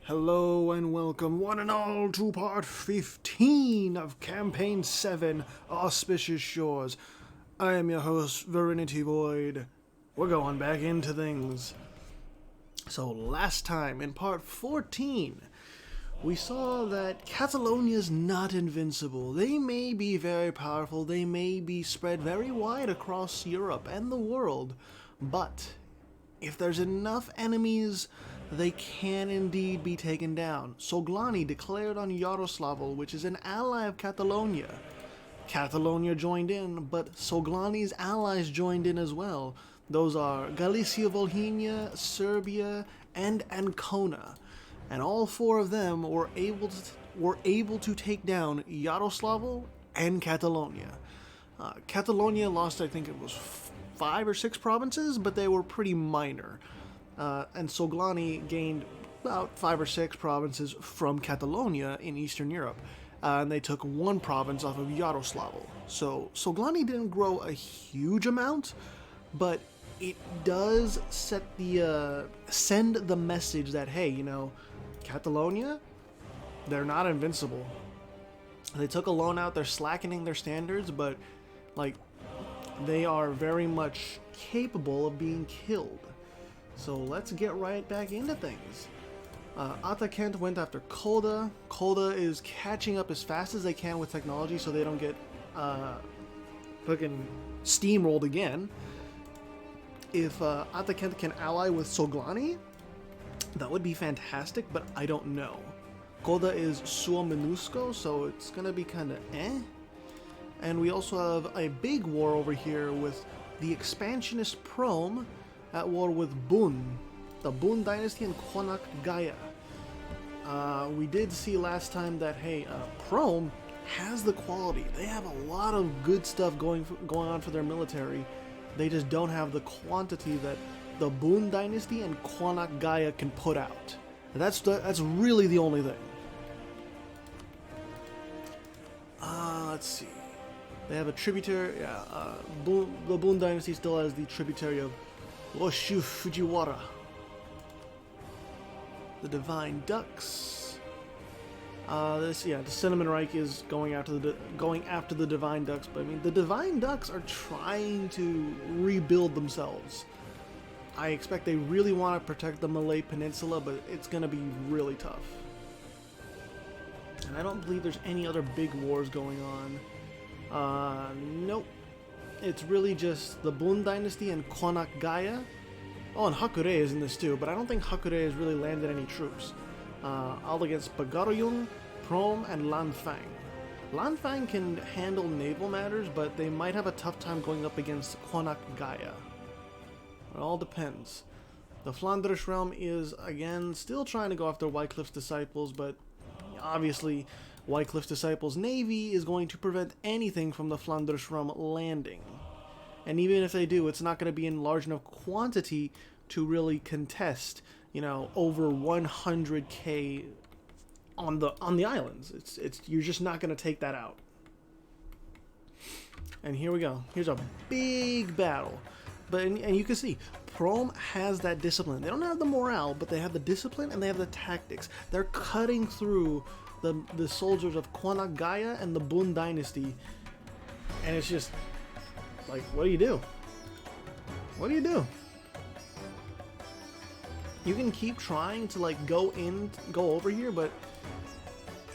Hello and welcome, one and all, to part 15 of Campaign 7, Auspicious Shores. I am your host, Virinity Void. We're going back into things. So last time, in part 14, we saw that Catalonia's not invincible. They may be very powerful, they may be spread very wide across Europe and the world, but if there's enough enemies, they can indeed be taken down. Soglani declared on Yaroslavl, which is an ally of Catalonia. Catalonia joined in, but Soglani's allies joined in as well. Those are Galicia, Volhynia, Serbia, and Ancona. And all four of them were able to take down Yaroslavl and Catalonia. Catalonia lost, I think it was 5 or 6 provinces, but they were pretty minor. And Soglani gained about 5 or 6 provinces from Catalonia in Eastern Europe. And they took 1 province off of Yaroslavl. So Soglani didn't grow a huge amount, but it does send the message that, hey, Catalonia, they're not invincible. They took a loan out, they're slackening their standards, but they are very much capable of being killed. So let's get right back into things. Atakent went after Kolda. Kolda is catching up as fast as they can with technology so they don't get fucking steamrolled again. If Atakent can ally with Soglani, that would be fantastic, but I don't know. Kolda is Sua Minusco, so it's gonna be kinda eh. And we also have a big war over here with the expansionist Prom at war with Bun, the Bun dynasty and Quanak Gaia. We did see last time that, hey, Prom has the quality. They have a lot of good stuff going on for their military. They just don't have the quantity that the Bun dynasty and Quanak Gaia can put out. And that's really the only thing. Let's see. They have a tributary. The Bun dynasty still has the tributary of Oshu Fujiwara. The Divine Ducks. The Cinnamon Reich is going after the Divine Ducks, but I mean the Divine Ducks are trying to rebuild themselves. I expect they really want to protect the Malay Peninsula, but it's gonna be really tough. And I don't believe there's any other big wars going on. Nope. It's really just the Bun dynasty and Quanak Gaia. Oh, and Hakure is in this too, but I don't think Hakure has really landed any troops. All against Bagaroyung, Prom, and Lanfang. Lanfang can handle naval matters, but they might have a tough time going up against Quanak Gaia. It all depends. The Flanders realm is, again, still trying to go after Wycliffe's disciples, but obviously Wycliffe's disciples' navy is going to prevent anything from the Flanders realm landing. And even if they do, it's not going to be in large enough quantity to really contest, over 100k on the islands. It's you're just not going to take that out. And here we go. Here's a big battle. And you can see, Prom has that discipline. They don't have the morale, but they have the discipline and they have the tactics. They're cutting through the soldiers of Quanak Gaia and the Bun dynasty. And it's just, what do you do? What do you do? You can keep trying to, go over here, but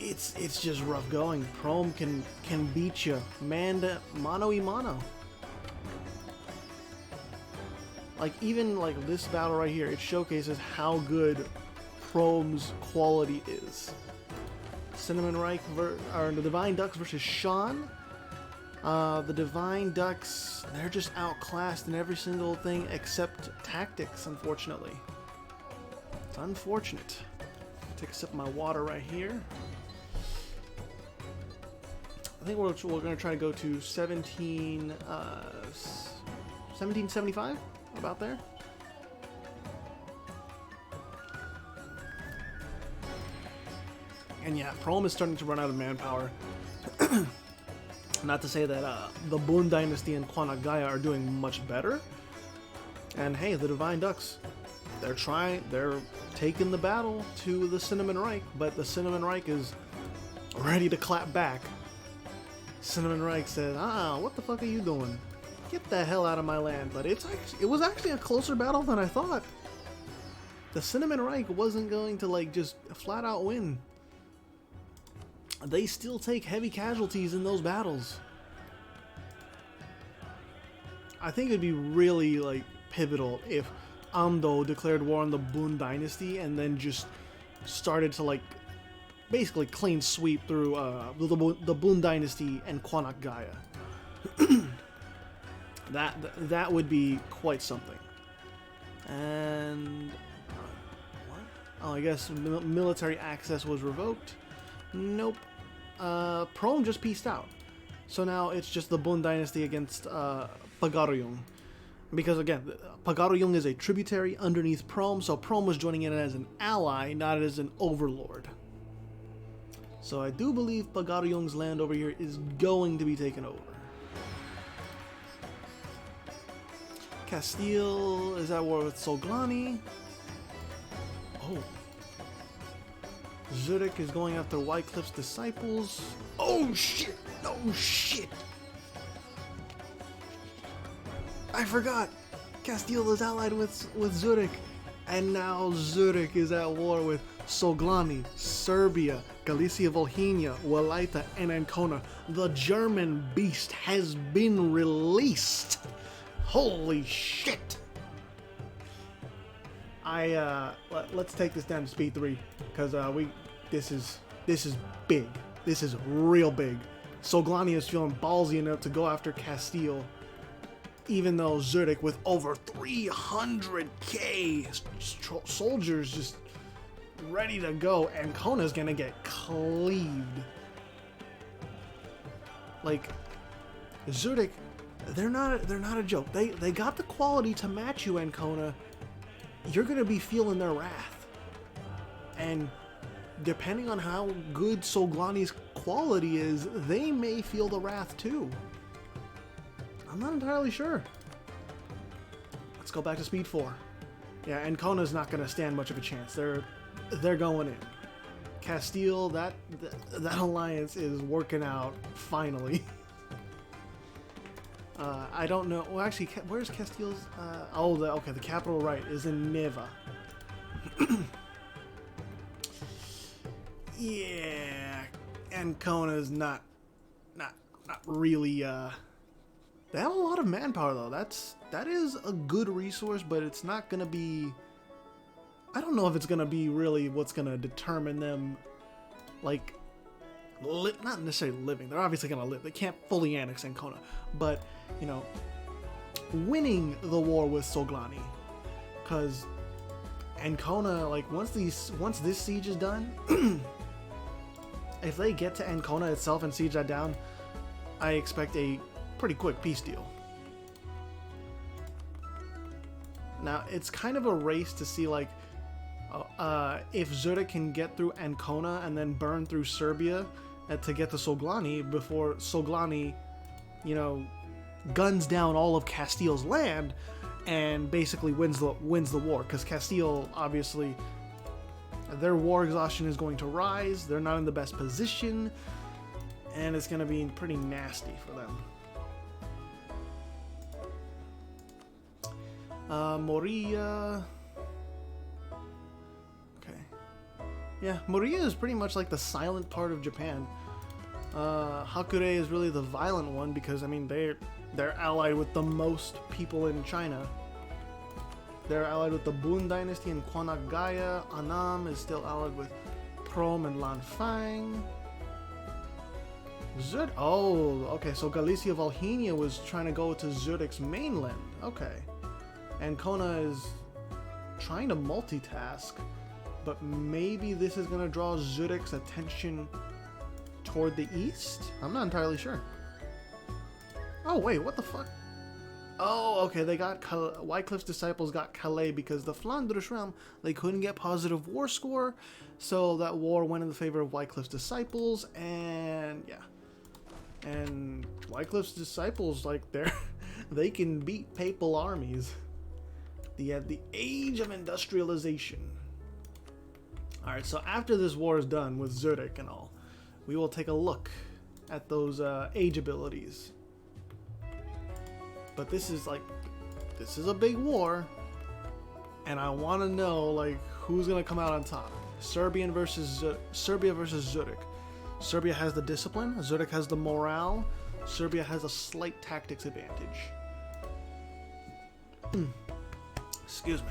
it's just rough going. Prom can beat you, mano y mano. Even this battle right here, it showcases how good Prom's quality is. Cinnamon Reich or the Divine Ducks versus Sean. The Divine Ducks, they're just outclassed in every single thing except tactics, unfortunately. It's unfortunate. Take a sip of my water right here. I think we're going to try to go to 1775, about there. And yeah, Prom is starting to run out of manpower. Not to say that the Bun dynasty and Quanak Gaia are doing much better. And hey, the Divine Ducks, they're taking the battle to the Cinnamon Reich, but the Cinnamon Reich is ready to clap back. Cinnamon Reich says, what the fuck are you doing? Get the hell out of my land. But it was actually a closer battle than I thought. The Cinnamon Reich wasn't going to like just flat out win. They still take heavy casualties in those battles. I think it'd be really like pivotal if Amdo declared war on the Bun Dynasty and then just started to like basically clean sweep through the Bun Dynasty and Kwanak Gaya. that would be quite something. And what? Oh, I guess military access was revoked. Nope. Prom just peaced out. So now it's just the Bun Dynasty against Pagaryong. Because again, Pagaryong is a tributary underneath Prom, so Prom was joining in as an ally, not as an overlord. So I do believe Pagaryong's land over here is going to be taken over. Castile is at war with Soglani. Oh. Zurich is going after Wycliffe's disciples. Oh shit! Oh shit! I forgot! Castile is allied with Zurich. And now Zurich is at war with Soglani, Serbia, Galicia, Volhynia, Walaita, and Ancona. The German beast has been released! Holy shit! Let's take this down to speed 3, because this is big. This is real big. Soglani is feeling ballsy enough to go after Castile, even though Zurich with over 300k soldiers just ready to go, and Ancona's gonna get cleaved. Like Zurich, they're not a joke. They got the quality to match you, Ancona. You're gonna be feeling their wrath, and depending on how good Soglani's quality is, they may feel the wrath too. I'm not entirely sure. Let's go back to speed 4. Yeah, Ancona's not gonna stand much of a chance. They're going in. Castile, that alliance is working out finally. I don't know. Well, actually, where's Castile's? Okay, the capital, right, is in Neva. Yeah, Ancona's not really. They have a lot of manpower though. That is a good resource, but it's not gonna be. I don't know if it's gonna be really what's gonna determine them, like. Not necessarily living. They're obviously gonna live. They can't fully annex Ancona, but you know, winning the war with Soglani, because Ancona, like once this siege is done, if they get to Ancona itself and siege that down, I expect a pretty quick peace deal. Now it's kind of a race to see like if Zurich can get through Ancona and then burn through Serbia to get to Soglani before Soglani, you know, guns down all of Castile's land and basically wins the war. Because Castile, obviously, their war exhaustion is going to rise. They're not in the best position, and it's going to be pretty nasty for them. Moria. Okay. Yeah, Moria is pretty much like the silent part of Japan. Hakure is really the violent one because, I mean, they're allied with the most people in China. They're allied with the Bun Dynasty and Kwanak Gaya. Annam is still allied with Prom and Lanfang. Oh, okay, so Galicia Volhynia was trying to go to Zurich's mainland. Okay. Ancona is trying to multitask, but maybe this is going to draw Zurich's attention toward the east? I'm not entirely sure. Oh, wait, what the fuck? Oh, okay, they got Wycliffe's disciples got Calais because the Flanders realm, they couldn't get positive war score, so that war went in the favor of Wycliffe's disciples, and yeah. And Wycliffe's disciples, like, they can beat papal armies. the age of industrialization. Alright, so after this war is done with Zurich and all, we will take a look at those age abilities. But this is a big war, and I want to know like who's gonna come out on top. Serbia versus Zurich. Serbia has the discipline. Zurich has the morale. Serbia has a slight tactics advantage. Excuse me.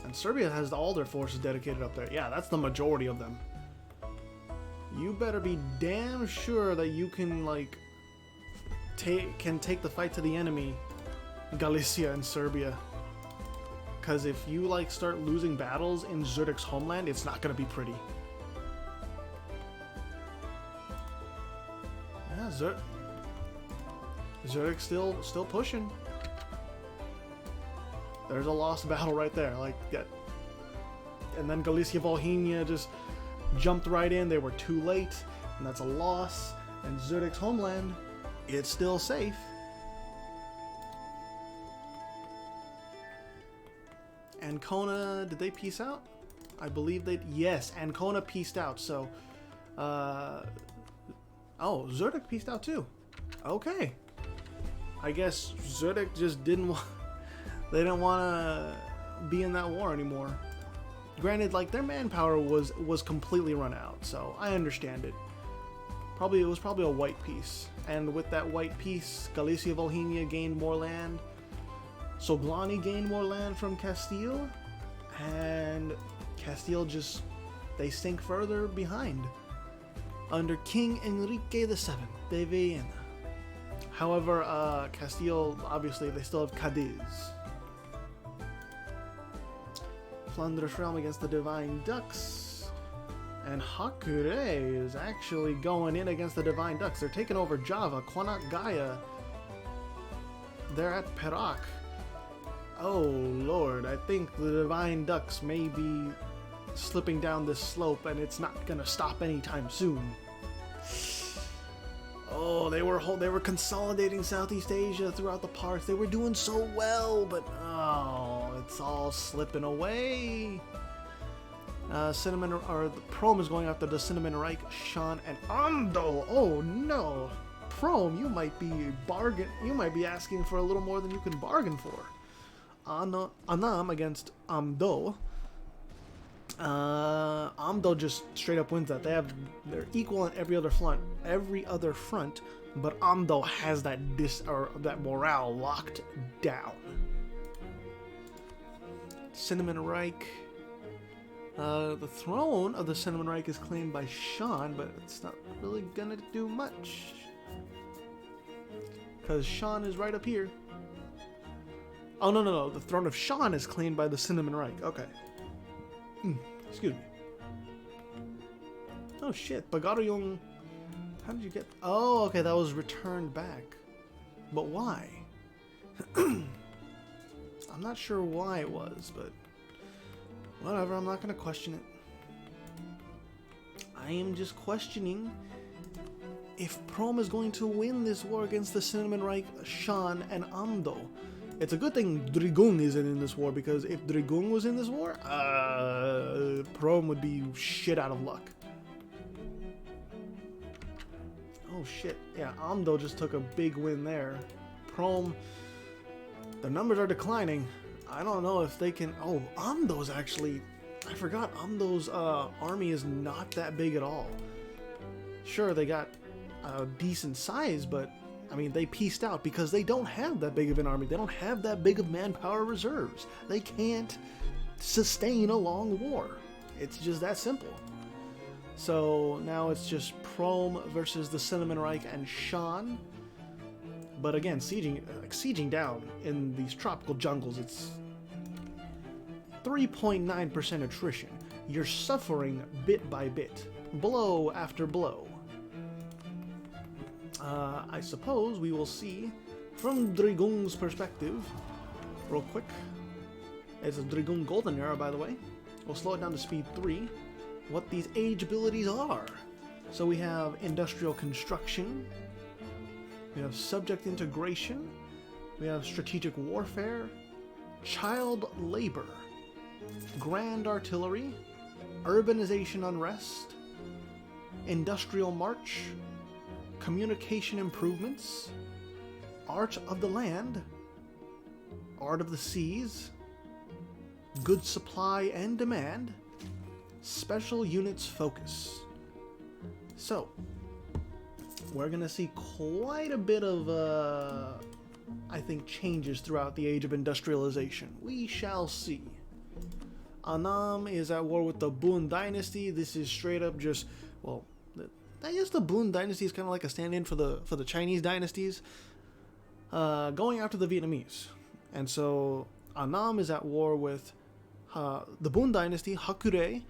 And Serbia has all their forces dedicated up there. Yeah, that's the majority of them. You better be damn sure that you can like take the fight to the enemy, Galicia and Serbia. Because if you like start losing battles in Zurich's homeland, it's not gonna be pretty. Yeah, Zurich's still pushing. There's a lost battle right there, like that. And then Galicia Volhynia just jumped right in. They were too late, and that's a loss. And Zurich's homeland, it's still safe. Ancona, did they peace out? I believe they, yes, Ancona peaced out. So, oh, Zurich peaced out too. Okay. I guess Zurich just didn't want, they didn't want to be in that war anymore. Granted, like their manpower was completely run out, so I understand it. It was probably a white peace, and with that white peace, Galicia Volhynia gained more land. Soglani gained more land from Castile, and Castile they sink further behind under King Enrique VII de Vienna. However, Castile, obviously, they still have Cadiz. Flanders Realm against the Divine Ducks. And Hakure is actually going in against the Divine Ducks. They're taking over Java, Quanat Gaia. They're at Perak. Oh lord, I think the Divine Ducks may be slipping down this slope, and it's not gonna stop anytime soon. Oh, they were consolidating Southeast Asia throughout the parts. They were doing so well, but oh, it's all slipping away. The Prom is going after the Cinnamon Reich, Shan, and Ando. Oh no, Prom, you might be asking for a little more than you can bargain for. Anam against Amdo. Amdo just straight up wins that. They're equal on every other front, but Amdo has that morale locked down. Cinnamon Reich. The throne of the Cinnamon Reich is claimed by Shan, but it's not really gonna do much because Shan is right up here. Oh no! The throne of Shan is claimed by the Cinnamon Reich. Okay. Excuse me. Oh shit, Bagaryong. How did you get? Oh, okay, that was returned back. But why? I'm not sure why it was, but whatever. I'm not gonna question it. I am just questioning if Prom is going to win this war against the Cinnamon Reich, Shan, and Amdo. It's a good thing Drigung isn't in this war, because if Drigung was in this war, Prom would be shit out of luck. Oh shit, yeah, Amdo just took a big win there. Prom, the numbers are declining. I don't know if they can, oh, Amdo's actually, I forgot Amdo's army is not that big at all. Sure, they got a decent size, but I mean, they pieced out because they don't have that big of an army. They don't have that big of manpower reserves. They can't sustain a long war. It's just that simple. So now it's just Prom versus the Cinnamon Reich and Shan. But again, sieging down in these tropical jungles, it's 3.9% attrition. You're suffering bit by bit, blow after blow. I suppose we will see from Drigung's perspective, real quick. It's a Drigung Golden Era, by the way. We'll slow it down to speed 3. What these age abilities are. So we have Industrial Construction. We have Subject Integration. We have Strategic Warfare. child labor, grand artillery, urbanization unrest, industrial march, communication improvements, art of the land, art of the seas, good supply and demand, special units focus. So, we're going to see quite a bit of, I think, changes throughout the age of industrialization. We shall see. Annam is at war with the Boon Dynasty. This is straight up just, well, I guess the Boon Dynasty is kind of like a stand-in for the Chinese dynasties, going after the Vietnamese. And so Annam is at war with the Boon Dynasty, Hakure,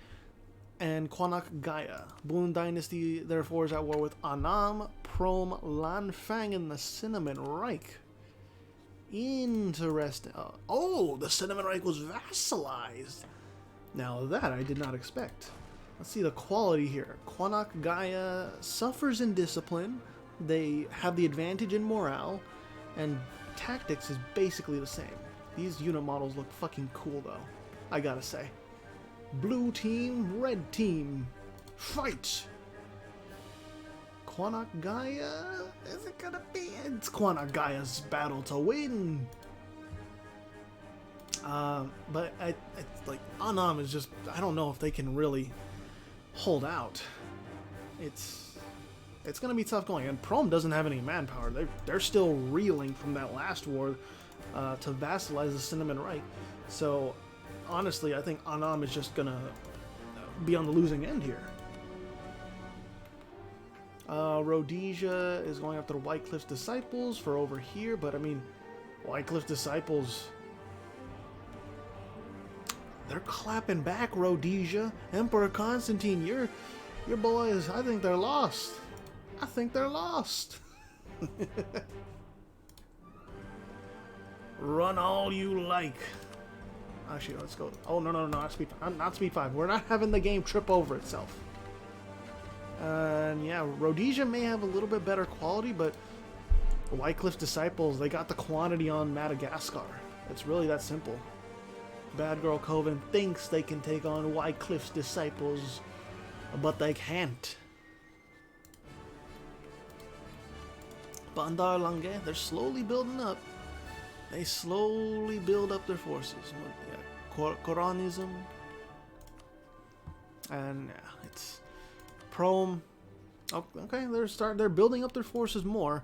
and Kwanak Gaya. Boon Dynasty, therefore, is at war with Annam, Prom, Lanfang, and the Cinnamon Reich. Interesting. Oh, the Cinnamon Reich was vassalized. Now that I did not expect. Let's see the quality here. Kwanak Gaya suffers in discipline. They have the advantage in morale, and tactics is basically the same. These unit models look fucking cool though, I gotta say. Blue team, red team, fight! Kwanak Gaya? Is it gonna be? It's Kwanak Gaya's battle to win! But it's like, Annam is just, I don't know if they can really hold out. It's gonna be tough going, and Prom doesn't have any manpower. They're still reeling from that last war to vassalize the Cinnamon Reich. So honestly, I think Annam is just gonna be on the losing end here. Rhodesia is going after the Wycliffe's disciples for over here, but I mean, Wycliffe's disciples, they're clapping back. Rhodesia, Emperor Constantine, your boys, I think they're lost. I think they're lost. Run all you like. Actually, let's go. Oh, no, not speed 5. Not speed 5. We're not having the game trip over itself. And yeah, Rhodesia may have a little bit better quality, but Wycliffe's disciples, they got the quantity on Madagascar. It's really that simple. Bad Girl Coven thinks they can take on Wycliffe's disciples, but they can't. Bandar Lange, they're slowly building up. They slowly build up their forces. Yeah, Koranism. And yeah, it's Prom. Oh, okay, they're building up their forces more.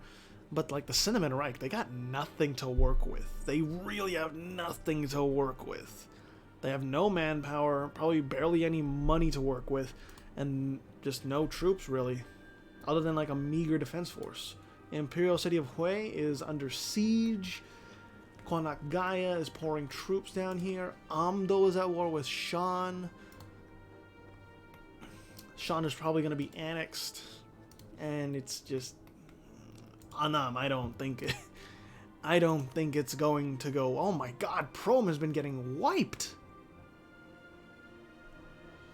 But like the Cinnamon Reich, they got nothing to work with. They really have nothing to work with. They have no manpower, probably barely any money to work with, and just no troops really, other than like a meager defense force. Imperial city of Hue is under siege. Kwanak Gaya is pouring troops down here. Amdo is at war with Shan. Shan is probably going to be annexed, and it's just Annam. I don't think it's going to go. Oh my God, Prom has been getting wiped.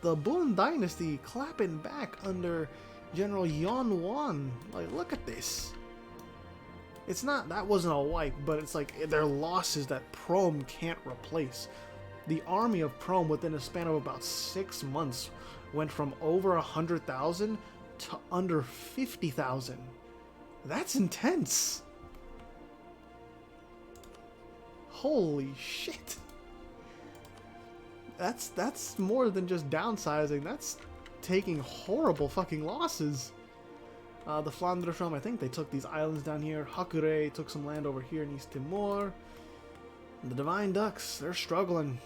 The Boon Dynasty clapping back under General Yon Wan. Like, look at this. It's not, that wasn't a wipe, but it's like they're losses that Prom can't replace. The army of Prom within a span of about 6 months went from over 100,000 to under 50,000. That's intense. Holy shit. That's more than just downsizing. That's taking horrible fucking losses. The Flanders realm, I think they took these islands down here. Hakure took some land over here in East Timor. And the Divine Ducks, they're struggling.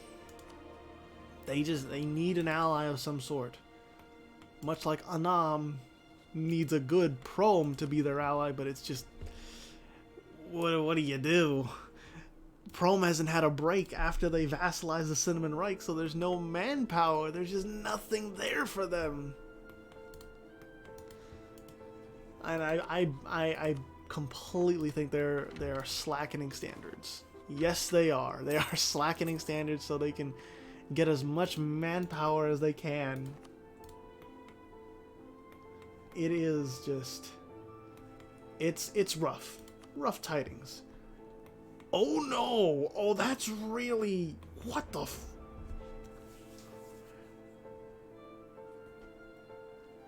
They need an ally of some sort. Much like Annam needs a good Prom to be their ally, but it's just, what do you do? Prom hasn't had a break after they vassalized the Cinnamon Reich, so there's no manpower. There's just nothing there for them. And I completely think they're slackening standards. Yes, they are. They are slackening standards so they can get as much manpower as they can. It is just, it's rough tidings. Oh no! Oh, that's really... What the f...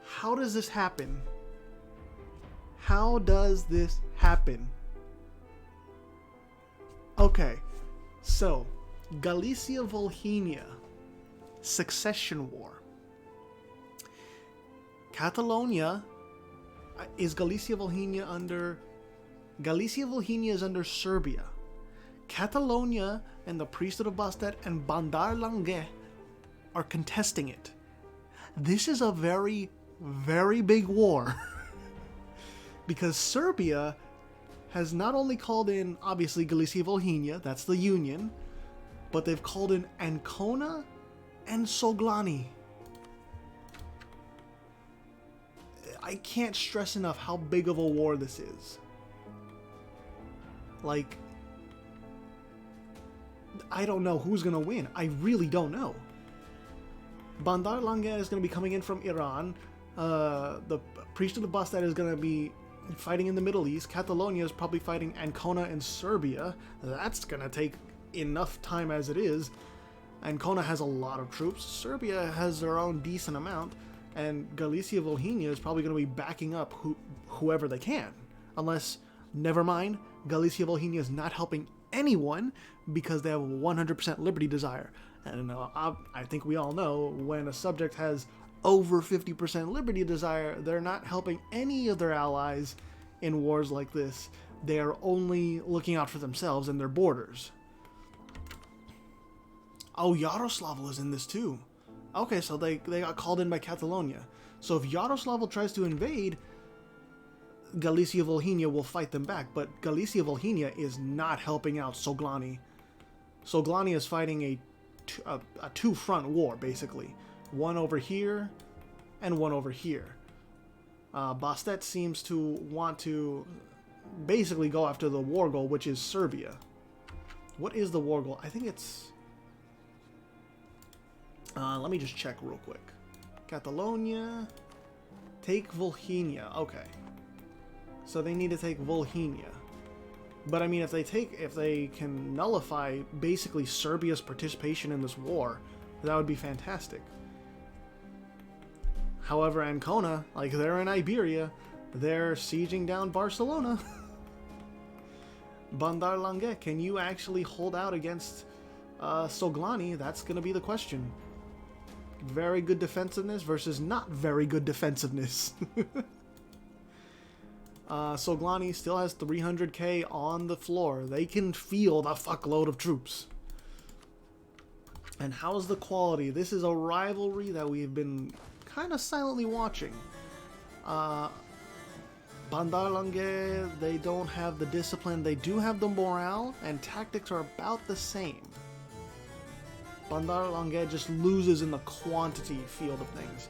How does this happen? How does this happen? Okay, so Galicia Volhynia, Succession War. Catalonia is Galicia Volhynia under... Galicia Volhynia is under Serbia. Catalonia and the Priesthood of Bastet and Bandar Lange are contesting it. This is a very, very big war. Because Serbia has not only called in, obviously, Galicia Volhynia, that's the Union, but they've called in Ancona and Soglani. I can't stress enough how big of a war this is. Like, I don't know who's going to win. I really don't know. Bandar Lange is going to be coming in from Iran. The Priesthood of Bastet is going to be fighting in the Middle East. Catalonia is probably fighting Ancona and Serbia. That's going to take enough time as it is. Ancona has a lot of troops. Serbia has their own decent amount. And Galicia Volhynia is probably going to be backing up whoever they can. Unless, never mind, Galicia Volhynia is not helping anyone because they have 100% liberty desire. And I think we all know when a subject has over 50% liberty desire, they're not helping any of their allies in wars like this. They are only looking out for themselves and their borders. Oh, Yaroslavl is in this too. Okay, so they got called in by Catalonia. So if Yaroslavl tries to invade, Galicia Volhynia will fight them back. But Galicia Volhynia is not helping out Soglani. Soglani is fighting a two-front war, basically. One over here, and one over here. Bastet seems to want to basically go after the war goal, which is Serbia. What is the war goal? I think it's... let me just check real quick. Catalonia. Take Volhynia. Okay. So they need to take Volhynia. But I mean, if they can nullify basically Serbia's participation in this war, that would be fantastic. However, Ancona, like they're in Iberia, they're sieging down Barcelona. Bandar Lange, can you actually hold out against Soglani? That's going to be the question. Very good defensiveness versus not very good defensiveness. Soglani still has 300k on the floor. They can field a fuckload of troops. And how's the quality? This is a rivalry that we've been kind of silently watching. Bandar Lange, they don't have the discipline. They do have the morale, and tactics are about the same. Bandar Lange just loses in the quantity field of things.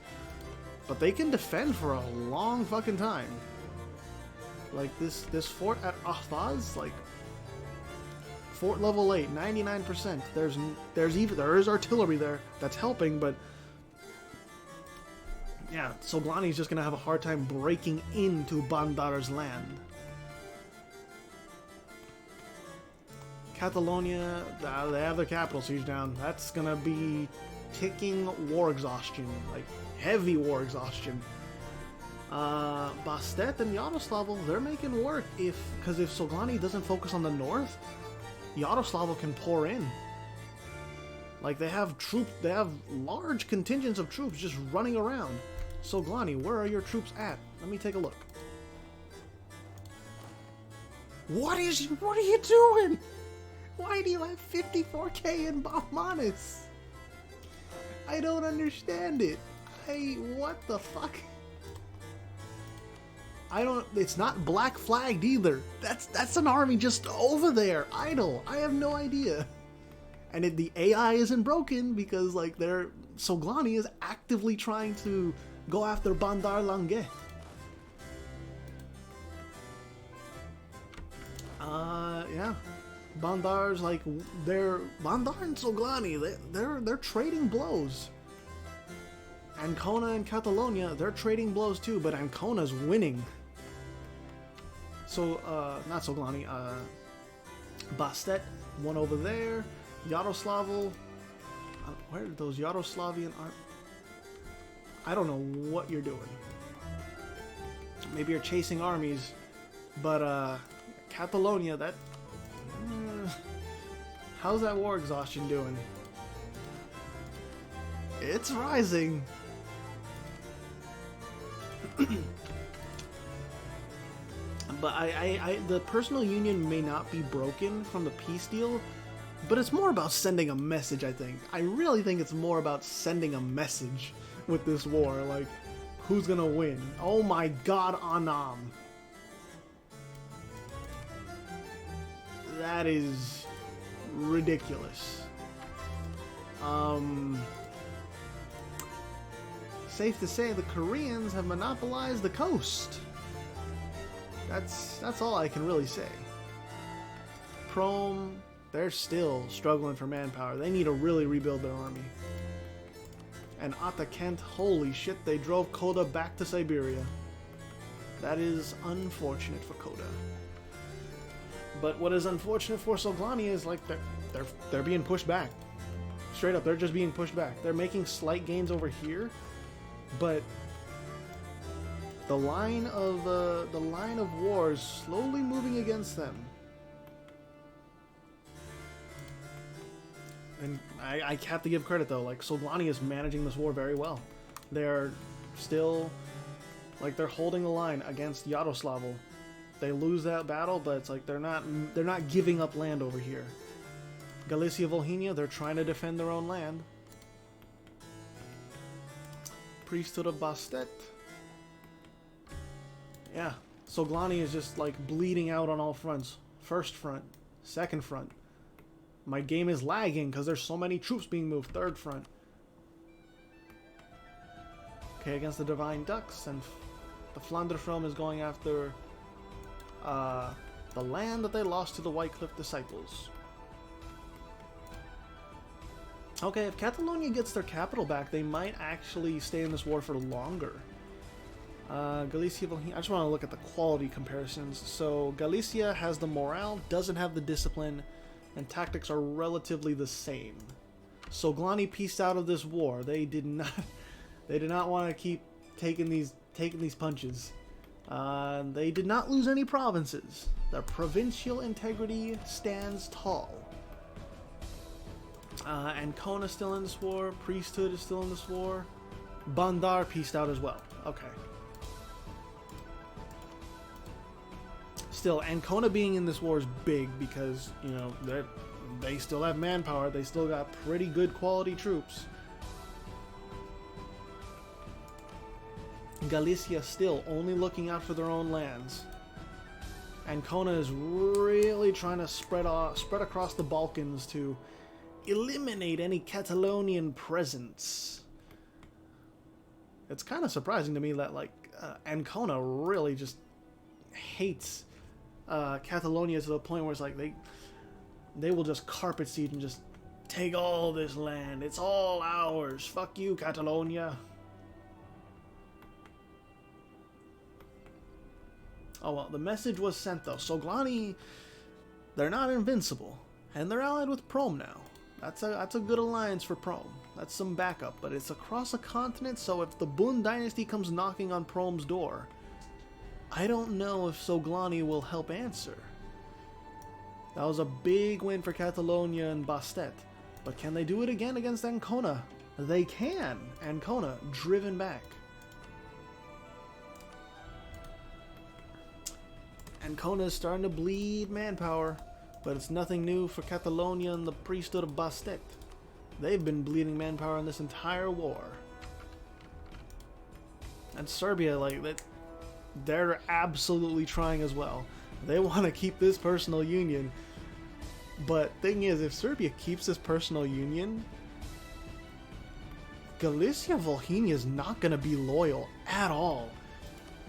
But they can defend for a long fucking time. Like this fort at Ahvaz, like fort level 8, 99%. There is artillery there that's helping, but yeah, Soglani's just gonna have a hard time breaking into Bandar's land. Catalonia, they have their capital siege down. That's gonna be ticking war exhaustion, like heavy war exhaustion. Bastet and Yaroslavl, they're making work because if Soglani doesn't focus on the north, Yaroslavl can pour in. Like they have large contingents of troops just running around. Soglani, where are your troops at? Let me take a look. What are you doing? Why do you have 54k in Baumanis? I don't understand it. What the fuck? It's not black flagged either. That's an army just over there, idle. I have no idea. And the AI isn't broken because like Soglani is actively trying to go after Bandar Lange. Yeah. Bandar's like Bandar and Soglani, they're trading blows. Ancona and Catalonia, they're trading blows too, but Ancona's winning. So, not Soglani, Bastet, one over there. Yaroslavl. Where are those Yaroslavian art? I don't know what you're doing. Maybe you're chasing armies, but Catalonia, that... how's that war exhaustion doing? It's rising. But the personal union may not be broken from the peace deal, but it's more about sending a message, I think. I really think it's more about sending a message with this war. Like, who's gonna win? Oh my god, Anam. That is ridiculous. Safe to say the Koreans have monopolized the coast. That's all I can really say. Prom, they're still struggling for manpower. They need to really rebuild their army. And Atakent, holy shit, they drove Koda back to Siberia. That is unfortunate for Koda. But what is unfortunate for Soglani is like they're being pushed back. Straight up, they're just being pushed back. They're making slight gains over here, but the line of war is slowly moving against them. And I have to give credit though, like Soglani is managing this war very well. They're still, like, they're holding the line against Yaroslavl. They lose that battle, but it's like they're not giving up land over here. Galicia, Volhynia, they're trying to defend their own land. Priesthood of Bastet. Yeah, Soglani is just like bleeding out on all fronts. First front, second front. My game is lagging because there's so many troops being moved. Third front. Okay, against the Divine Ducks, and the Flanders Realm is going after the land that they lost to the Whitecliff Disciples. Okay, if Catalonia gets their capital back, they might actually stay in this war for longer. Galicia, I just want to look at the quality comparisons. So Galicia has the morale, doesn't have the discipline, and tactics are relatively the same. Soglani pieced out of this war. They did not want to keep taking these punches. They did not lose any provinces. Their provincial integrity stands tall. Ancona still in this war. Priesthood is still in this war. Bandar pieced out as well. Okay. Still, Ancona being in this war is big because, you know, they still have manpower. They still got pretty good quality troops. Galicia still only looking out for their own lands. Ancona is really trying to spread across the Balkans to eliminate any Catalonian presence. It's kind of surprising to me that, like, Ancona really just hates Catalonia to the point where it's like they will just carpet seed and just take all this land. It's all ours. Fuck you, Catalonia. Oh well, the message was sent though. Soglani, they're not invincible, and they're allied with Prom now. That's a good alliance for Prom. That's some backup, but it's across a continent, so if the Bun dynasty comes knocking on Prom's door, I don't know if Soglani will help answer. That was a big win for Catalonia and Bastet, but can they do it again against Ancona? They can. Ancona driven back. Ancona is starting to bleed manpower, but it's nothing new for Catalonia and the priesthood of Bastet. They've been bleeding manpower in this entire war. And Serbia, like, they're absolutely trying as well. They want to keep this personal union. But thing is, if Serbia keeps this personal union, Galicia Volhynia is not going to be loyal at all.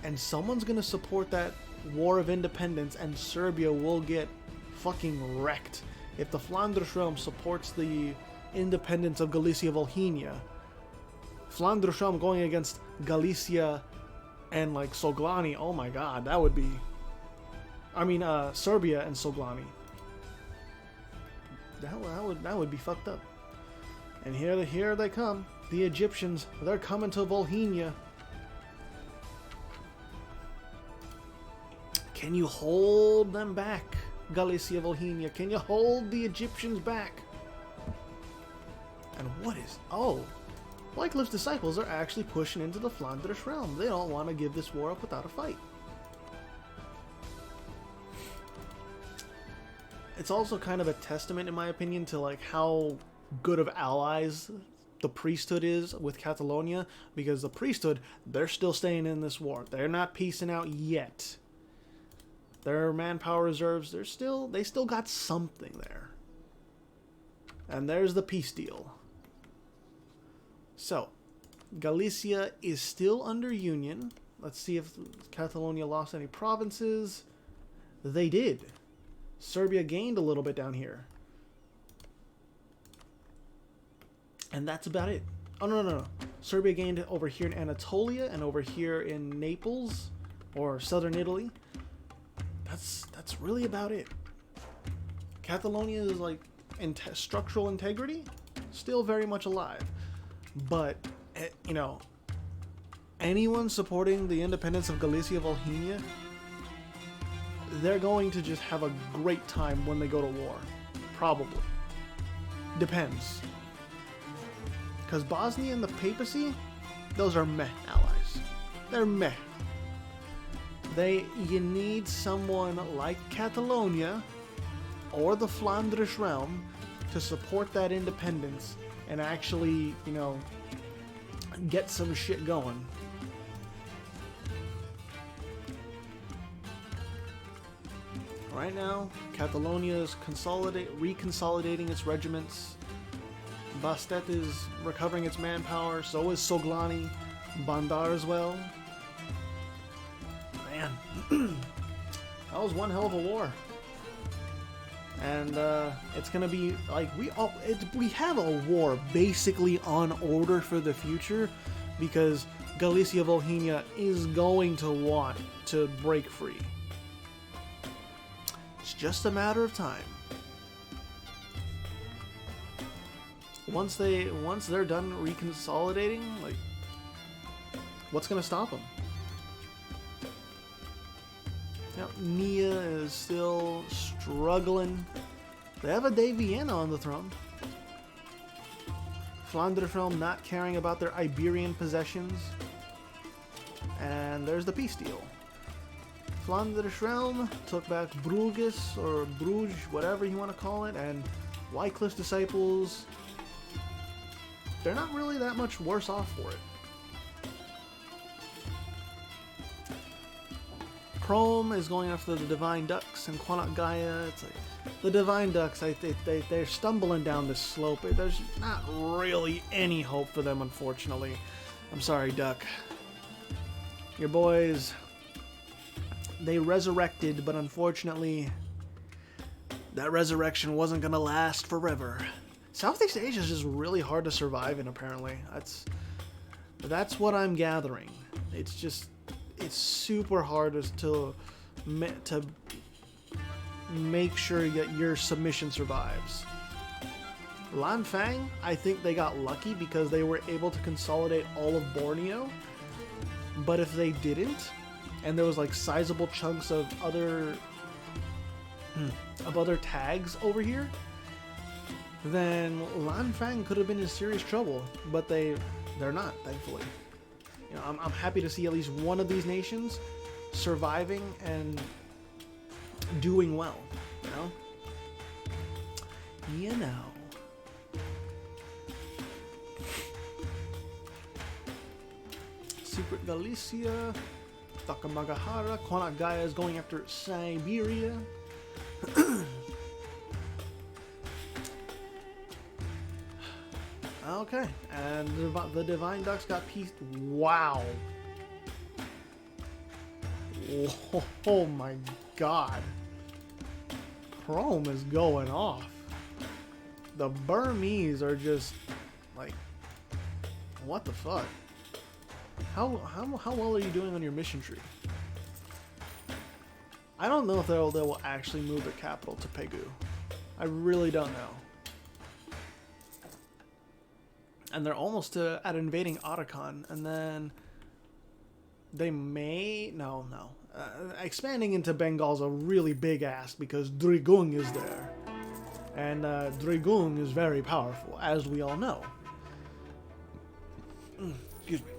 And someone's going to support that War of Independence, and Serbia will get fucking wrecked. If the Flanders Realm supports the independence of Galicia Volhynia, Flanders Realm going against Galicia and like Soglani, oh my god, that would be... I mean, Serbia and Soglani. That would be fucked up. And here they come. The Egyptians, they're coming to Volhynia. Can you hold them back, Galicia, Volhynia? Can you hold the Egyptians back? And what is... Oh, Wycliffe's disciples are actually pushing into the Flanders realm. They don't want to give this war up without a fight. It's also kind of a testament, in my opinion, to like how good of allies the priesthood is with Catalonia, because the priesthood, they're still staying in this war. They're not peacing out yet. Their manpower reserves, they still got something there. And there's the peace deal. So, Galicia is still under union. Let's see if Catalonia lost any provinces. They did. Serbia gained a little bit down here. And that's about it. Oh, no. Serbia gained over here in Anatolia and over here in Naples, or southern Italy. That's really about it. Catalonia is like structural integrity, still very much alive. But, you know, anyone supporting the independence of Galicia, Volhynia, they're going to just have a great time when they go to war. Probably. Depends. Because Bosnia and the papacy, those are meh allies. They're meh. You need someone like Catalonia or the Flanders realm to support that independence and actually, you know, get some shit going. Right now, Catalonia is reconsolidating its regiments. Bastet is recovering its manpower, so is Soglani, Bandar as well. Man, that was one hell of a war. And it's gonna be like we have a war basically on order for the future, because Galicia Volhynia is going to want to break free. It's just a matter of time. Once they're done reconsolidating, like, what's gonna stop them? Now, Nia is still struggling. They have a de Vienna on the throne. Flanders realm not caring about their Iberian possessions. And there's the peace deal. Flanders realm took back Bruges, or Bruges, whatever you want to call it, and Wycliffe's disciples, they're not really that much worse off for it. Prom is going after the Divine Ducks, and Quanat Gaia, it's like, the Divine Ducks, they're stumbling down this slope. There's not really any hope for them, unfortunately. I'm sorry, Duck. Your boys, they resurrected, but unfortunately, that resurrection wasn't going to last forever. Southeast Asia is just really hard to survive in, apparently. That's what I'm gathering. It's super hard to make sure that your submission survives. Lanfang, I think they got lucky because they were able to consolidate all of Borneo. But if they didn't, and there was like sizable chunks of other tags over here, then Lanfang could have been in serious trouble. But they're not, thankfully. You know, I'm happy to see at least one of these nations surviving and doing well. You know. Secret Galicia, Takamagahara, Quanat Gaia is going after Siberia. Okay, and the Divine Ducks got peace. Wow. Oh my god. Chrome is going off. The Burmese are just like, what the fuck? How well are you doing on your mission tree? I don't know if they will actually move their capital to Pegu. I really don't know. And they're almost at invading Otacon, and then they may no. Expanding into Bengal's a really big ask because Drigung is there, and Drigung is very powerful, as we all know. Excuse me.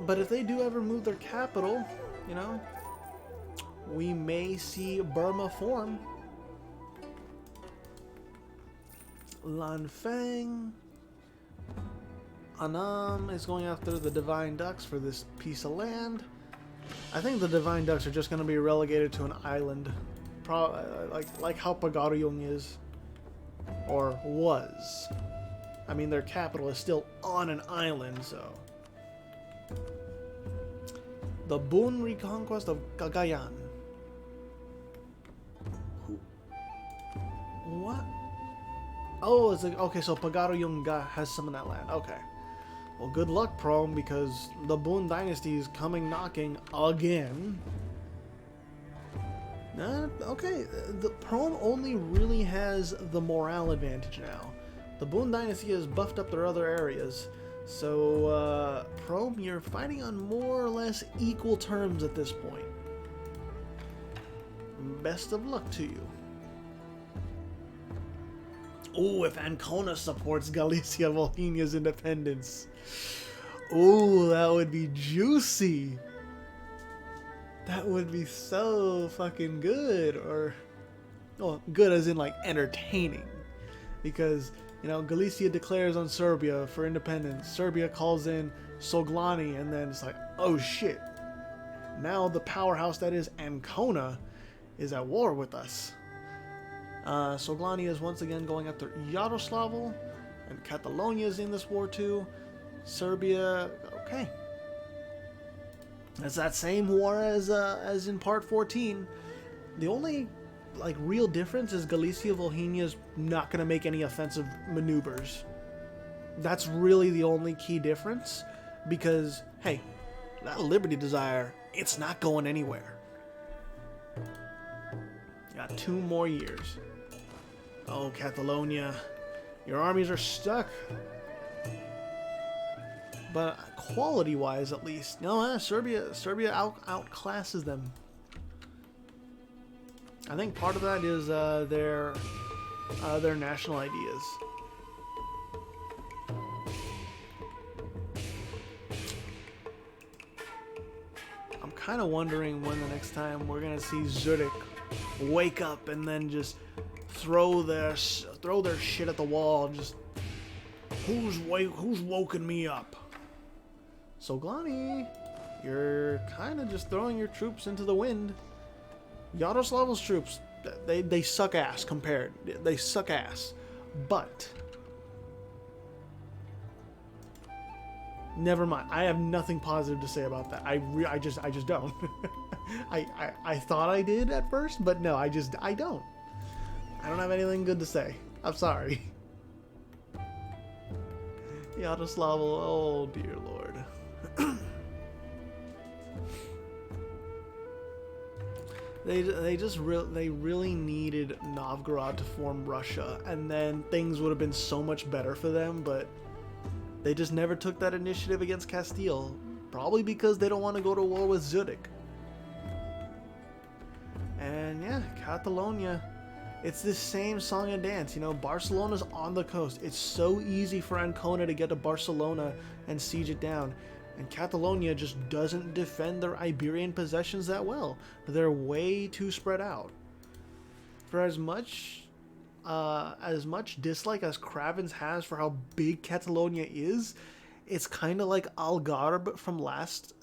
But if they do ever move their capital, you know, we may see Burma form. Lanfang. Annam is going after the Divine Ducks for this piece of land. I think the Divine Ducks are just going to be relegated to an island. Like how Pagaryong is. Or was. I mean, their capital is still on an island, so. The Boon Reconquest of Cagayan. What? Oh, it's like, okay, so Pagaryong has some of that land. Okay. Well, good luck, Prom, because the Boon Dynasty is coming knocking again. Okay, the Prom only really has the morale advantage now. The Boon Dynasty has buffed up their other areas. So, Prom, you're fighting on more or less equal terms at this point. Best of luck to you. Oh, if Ancona supports Galicia Volhynia's independence. Oh, that would be juicy. That would be so fucking good. Or, well, good as in like entertaining. Because, you know, Galicia declares on Serbia for independence. Serbia calls in Soglani, and then it's like, oh shit. Now the powerhouse that is Ancona is at war with us. Soglani is once again going after Yaroslavl, and Catalonia is in this war too. Serbia, okay. It's that same war as in part 14. The only like real difference is Galicia Volhynia is not going to make any offensive maneuvers. That's really the only key difference, because hey, that Liberty Desire, it's not going anywhere. Got 2 more years. Oh, Catalonia, your armies are stuck. But quality-wise, at least, no, Serbia outclasses them. I think part of that is their national ideas. I'm kind of wondering when the next time we're gonna see Zurich wake up and then just throw their shit at the wall. Just who's woken me up? Soglani, you're kind of just throwing your troops into the wind. Yaroslavl's troops, they suck ass compared. They suck ass. But never mind. I have nothing positive to say about that. I just don't. I thought I did at first, but no, I don't. I don't have anything good to say. I'm sorry. Yaroslavl, oh dear lord. They really needed Novgorod to form Russia, and then things would have been so much better for them, but they just never took that initiative against Castile, probably because they don't want to go to war with Zurich. And yeah, Catalonia, it's the same song and dance. You know, Barcelona's on the coast. It's so easy for Ancona to get to Barcelona and siege it down. And Catalonia just doesn't defend their Iberian possessions that well. They're way too spread out. For as much dislike as Kravens has for how big Catalonia is, it's kind of like Algarve from last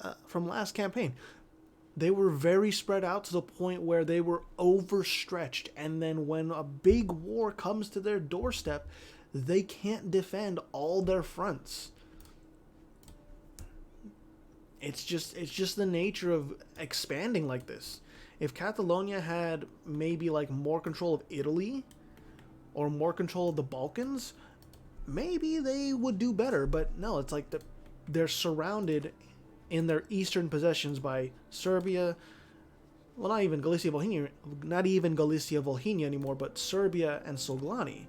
campaign. They were very spread out to the point where they were overstretched, and then when a big war comes to their doorstep, they can't defend all their fronts. It's just the nature of expanding like this. If Catalonia had maybe like more control of Italy or more control of the Balkans, maybe they would do better. But no, it's like they're surrounded in their eastern possessions by Serbia, well, not even Galicia Volhynia, not even Galicia Volhynia anymore, but Serbia and Soglani.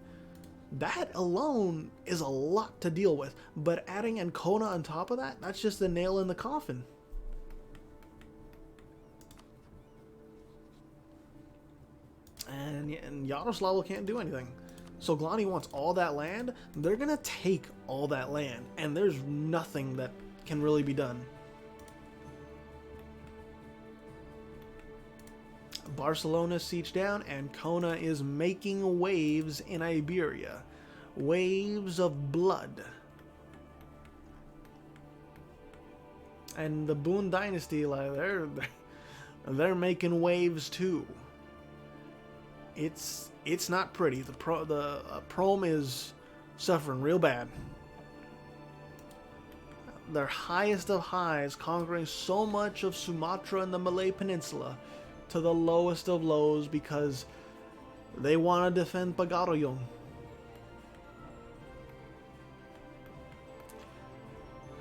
That alone is a lot to deal with, but adding Ancona on top of that, that's just the nail in the coffin. And Yaroslavl can't do anything. Soglani wants all that land. They're gonna take all that land, and there's nothing that can really be done. Barcelona siege down, and Ancona is making waves in Iberia. Waves of blood. And the Boon Dynasty, like, they're making waves too. It's not pretty. The Prom is suffering real bad. Their highest of highs, conquering so much of Sumatra and the Malay Peninsula, to the lowest of lows because they want to defend Pagaroyong.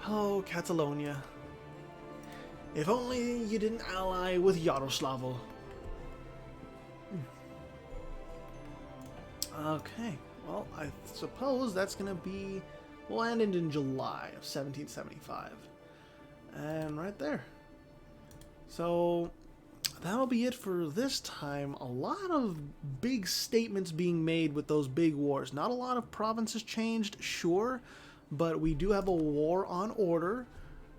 Oh, Catalonia. If only you didn't ally with Yaroslavl. Okay, well, I suppose that's going to be... We'll end it in July of 1775. And right there. So... that'll be it for this time. A lot of big statements being made with those big wars. Not a lot of provinces changed, sure, but we do have a war on order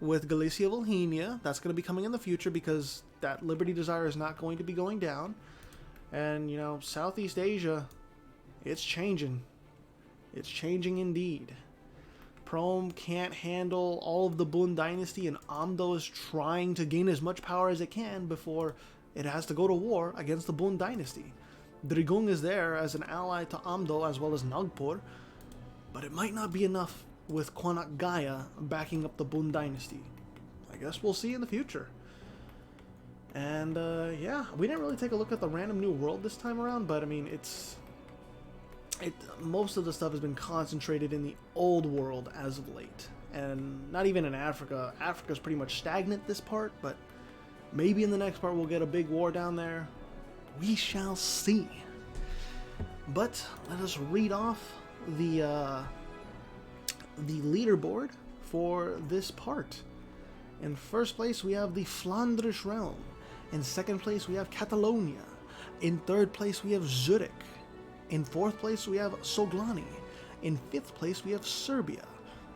with Galicia Volhynia. That's going to be coming in the future because that Liberty Desire is not going to be going down. And, you know, Southeast Asia, it's changing. It's changing indeed. Prom can't handle all of the Boon Dynasty, and Amdo is trying to gain as much power as it can before it has to go to war against the Boon Dynasty. Drigung is there as an ally to Amdo as well as Nagpur, but it might not be enough with Kwanak Gaya backing up the Boon Dynasty. I guess we'll see in the future. And yeah, we didn't really take a look at the random new world this time around, but I mean, most of the stuff has been concentrated in the old world as of late, and not even in Africa. Africa's pretty much stagnant this part, but maybe in the next part we'll get a big war down there. We shall see. But let us read off the leaderboard for this part. In first place we have the Flandrish realm. In second place we have Catalonia. In third place we have Zurich. In fourth place, we have Soglani. In fifth place, we have Serbia.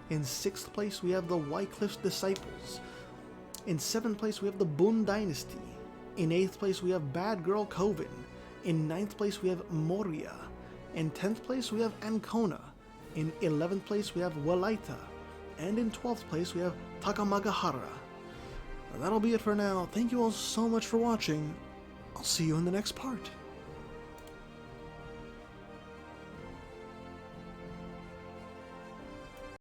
In sixth place, we have the Wycliffe's Disciples. In seventh place, we have the Boon Dynasty. In eighth place, we have Bad Girl Coven. In ninth place, we have Moria. In 10th place, we have Ancona. In 11th place, we have Walaita. And in 12th place, we have Takamagahara. That'll be it for now. Thank you all so much for watching. I'll see you in the next part.